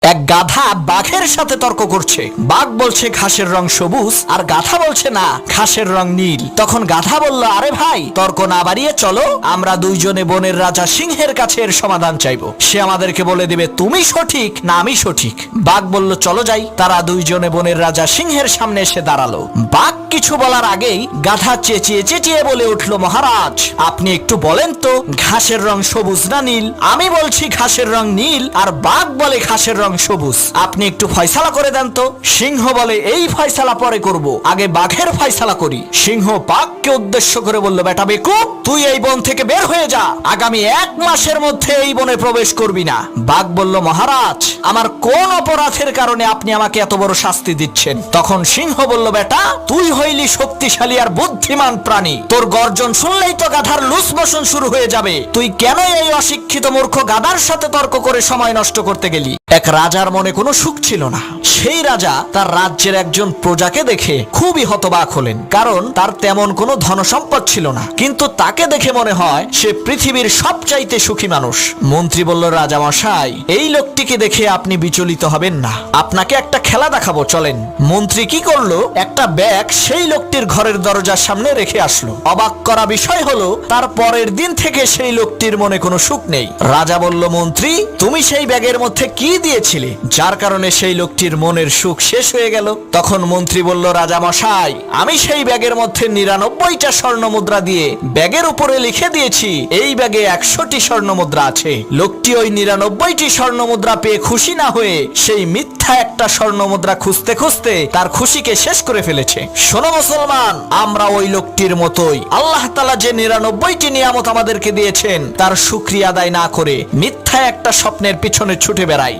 এক গাধা বাঘের সাথে তর্ক করছে। বাঘ বলছে ঘাসের রং সবুজ আর গাধা বলছে না, ঘাসের রং নীল। তখন গাধা বলল, আরে ভাই, তর্ক না বাড়িয়ে চলো, আমরা দুইজনে বনের রাজা সিংহের কাছে এর সমাধান চাইবো। সে আমাদেরকে বলে দেবে তুমি সঠিক না আমি সঠিক। বাঘ বলল চলো যাই। তারা দুইজনে বনের রাজা সিংহের সামনে এসে দাঁড়ালো। বাঘ কিছু বলার আগেই গাধা চেঁচিয়ে চেঁচিয়ে বলে উঠলো, মহারাজ আপনি একটু বলেন তো ঘাসের রং সবুজ না নীল? আমি বলছি ঘাসের রং নীল আর বাঘ বলে ঘাসের রং সবুজ। আপনি একটু ফয়সালা করে দেন তো। সিংহ বলে এই ফয়সালা পরে করব, আগে বাঘের ফয়সালা করি। সিংহ বাঘকে উদ্দেশ্য করে বলল, বেটা বেকুব, তুই এই বন থেকে বের হয়ে যা, আগামী 1 মাসের মধ্যে এই বনে প্রবেশ করবি না। বাঘ বলল, মহারাজ আমার কোন অপরাধের কারণে আপনি আমাকে এত বড় শাস্তি দিচ্ছেন? তখন সিংহ বলল, বেটা তুই হইলি শক্তিশালী আর বুদ্ধিমান প্রাণী, তোর গর্জন শুনলেই তো গাধার লুজ মোশন শুরু হয়ে যাবে। তুই কেন এই অশিক্ষিত মূর্খ গাধার সাথে তর্ক করে সময় নষ্ট করতে গেলি? এক রাজার মনে কোনো সুখ ছিল না। সেই রাজা তার রাজ্যের একজন প্রজাকে দেখে খুবই হতবাক হলেন, কারণ তার তেমন কোনো ধনসম্পদ ছিল না, কিন্তু তাকে দেখে মনে হয় সে পৃথিবীর সবচাইতে সুখী মানুষ। মন্ত্রী বলল, রাজা মশাই, এই লোকটিকে দেখে আপনি বিচলিত হবেন না, আপনাকে একটা খেলা দেখাবো, চলেন। মন্ত্রী কি করলো, একটা ব্যাগ সেই লোকটির ঘরের দরজার সামনে রেখে আসলো। অবাক করা বিষয় হলো তার পরের দিন থেকে সেই লোকটির মনে কোনো সুখ নেই। রাজা বলল, মন্ত্রী তুমি সেই ব্যাগের মধ্যে কি দিয়েছিলে যার কারণে সেই লোকটির মনের সুখ শেষ হয়ে গেল? তখন মন্ত্রী বলল, রাজা মশাই, আমি সেই ব্যাগের মধ্যে 99টা স্বর্ণ মুদ্রা দিয়ে ব্যাগের উপরে লিখে দিয়েছি এই ব্যাগে 100টি স্বর্ণ মুদ্রা আছে। লোকটি ওই 99টি স্বর্ণ মুদ্রা পেয়ে খুশি না হয়ে সেই মিথ্যা একটা স্বর্ণ মুদ্রা খুঁজতে খুঁজতে তার খুশিকে শেষ করে ফেলেছে। শোনো মুসলমান, আমরা ওই লোকটির মতোই আল্লাহ তাআলা যে 99টি নিয়ামত আমাদেরকে দিয়েছেন তার শুকরিয়া আদায় না করে মিথ্যা একটা স্বপ্নের পিছনে ছুটে বেড়াই।